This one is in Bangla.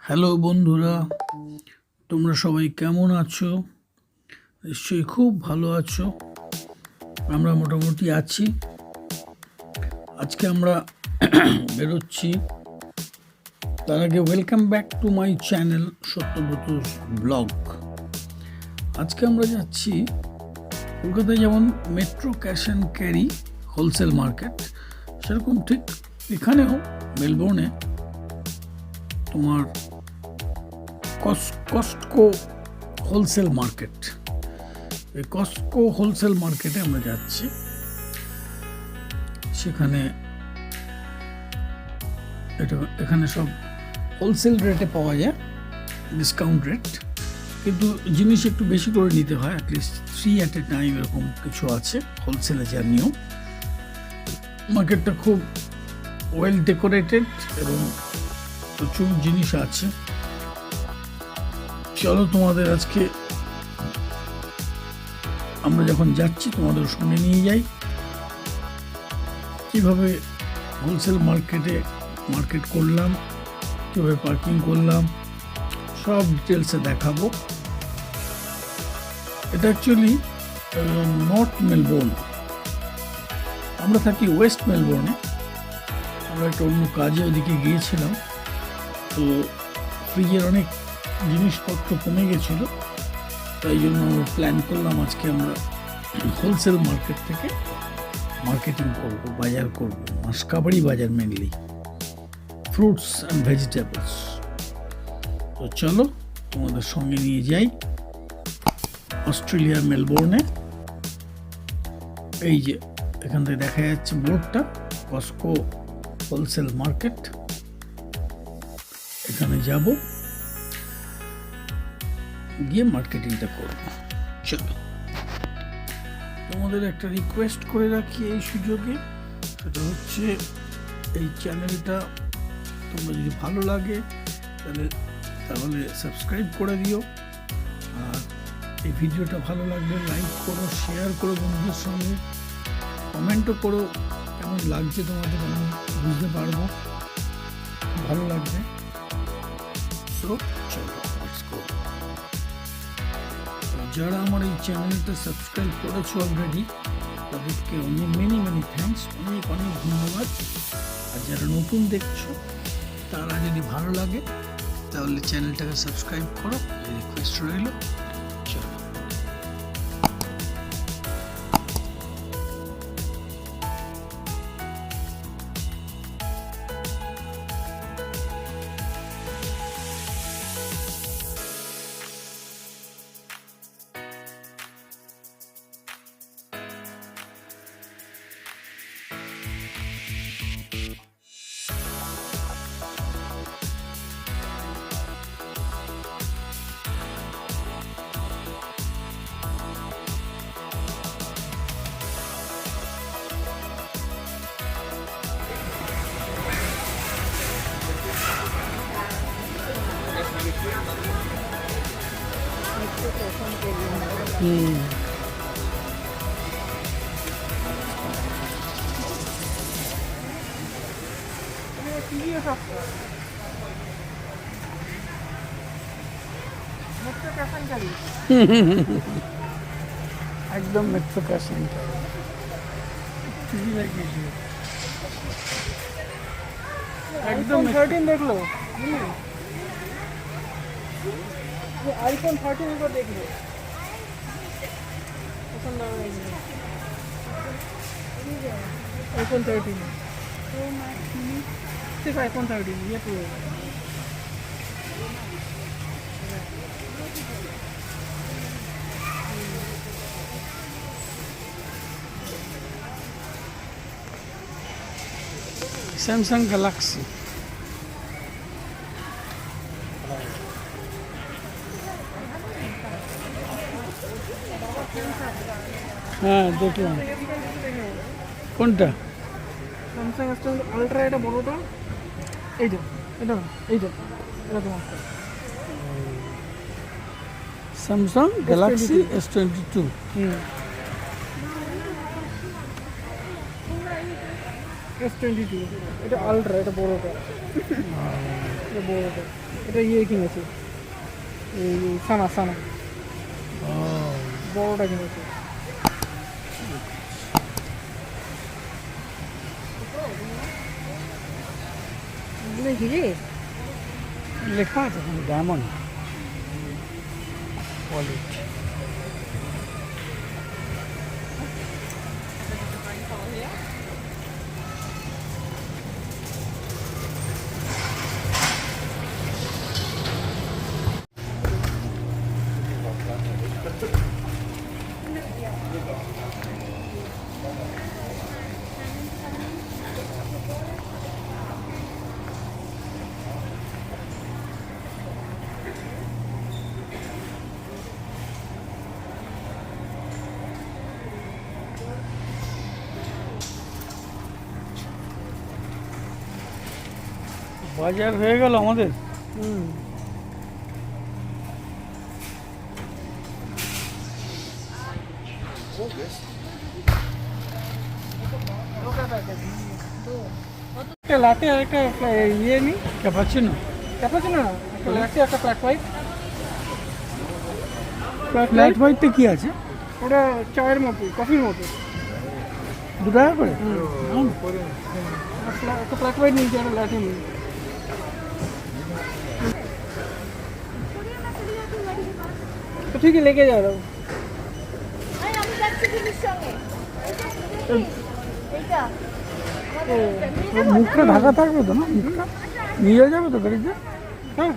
হ্যালো বন্ধুরা, তোমরা সবাই কেমন আছো? নিশ্চয়ই খুব ভালো আছো। আমরা মোটামুটি আছি। আজকে আমরা বেরোচ্ছি। তার আগে welcome back to my channel Satyabrata's blog. আজকে আমরা যাচ্ছি কলকাতায় যেমন Metro Cash and Carry wholesale market, সেরকম ঠিক এখানেও মেলবোর্নে তোমার কস্টকো হোলসেল মার্কেট। এই কস্টকো হোলসেল মার্কেটে আমরা যাচ্ছি। সেখানে এখানে সব হোলসেল রেটে পাওয়া যায়, ডিসকাউন্ট রেট, কিন্তু জিনিস একটু বেশি করে নিতে হয়, অ্যাটলিস্ট 3 at a টাইম এরকম কিছু আছে হোলসেলে যার নিয়ম। মার্কেটটা খুব ওয়েল ডেকোরেটেড এবং প্রচুর জিনিস আছে। চলো তোমাদের আজকে আমরা যখন যাচ্ছি তোমাদের সঙ্গে নিয়ে যাই, কিভাবে হোলসেল মার্কেট করলাম, কীভাবে পার্কিং করলাম, সব ডিটেলসে দেখাবো। এটা অ্যাকচুয়ালি নর্থ মেলবোর্ন, আমরা থাকি ওয়েস্ট মেলবোর্নে। আমরা একটা অন্য কাজে ওদিকে গিয়েছিলাম, তো ফ্রিজের অনেক জিনিসপত্র কমে গেছিল, তাই জন্য প্ল্যান করলাম আজকে আমরা হোলসেল মার্কেট থেকে মার্কেটিং করব, বাজার করব, মাসকাবাড়ি বাজার, মেনলি ফ্রুটস অ্যান্ড ভেজিটেবলস। তো চলো তোমাদের সঙ্গে নিয়ে যাই অস্ট্রেলিয়ার মেলবোর্নে। এই যে এখান থেকে দেখা যাচ্ছে বোর্ডটা, কস্টকো হোলসেল মার্কেট। এখানে যাব, গিয়ে মার্কেটিংটা করব। চলো, তোমাদের একটা রিকোয়েস্ট করে রাখি এই সুযোগে, সেটা হচ্ছে এই চ্যানেলটা তোমরা যদি ভালো লাগে তাহলে সাবস্ক্রাইব করে দিও, আর এই ভিডিওটা ভালো লাগলে লাইক করো, শেয়ার করো বন্ধুদের সঙ্গে, কমেন্টও করো কেমন লাগছে তোমাদের, আমি বুঝতে পারবো, ভালো লাগবে। সো চলো, লেটস গো। যারা আমার এই চ্যানেলটা সাবস্ক্রাইব করেছো অলরেডি, তাদেরকে মেনি থ্যাঙ্কস, অনেক ধন্যবাদ। আর যারা নতুন দেখছো, তারা যদি ভালো লাগে তাহলে চ্যানেলটাকে সাবস্ক্রাইব করো, এই রিকোয়েস্ট রইল। চলো, একদম মেট্রো ক্যাশ অ্যান্ড ক্যারি একদম 13 দেখলো, আইফোন 13 এর দেখলো, পছন্দ হবে আইফোন 13, सिर्फ आईफोन 13 ये तो सैमसंग गैलेक्सी। हाँ देखलाम কোনটা? স্যামসাং S20 আলট্রা, এটা বড়টা, এইটা তোমার স্যামসাং গ্যালাক্সি S22। S22 এটা আলট্রা, এটা বড়টা, এটা বড়টা। এটা ইয়ে কিনেছে, এই সানা সানা বড়টা কিনেছে। দেখি রে লেখা আছে ডায়মন্ড কোয়ালিটি। বাজার হয়ে গেল আমাদের। একটা লাটে আর একটা ইয়ে নি, ক্যাপাচিনো। ক্যাপাচিনো না, একটা লাটে একটা ফ্ল্যাট হোয়াইট। লাইট হোয়াইটটা কি আছে? ওটা চায়ের মতো, কফির মতো। 2 টাকা করে? একটা ফ্ল্যাট হোয়াইট নিয়েছি, একটা লাটে নিই। তো ঠিকই লেগে যাবে। মুখটা ঢাকা থাকবে তো না? মুখটা নিয়ে যাবে তো গাড়িতে? হ্যাঁ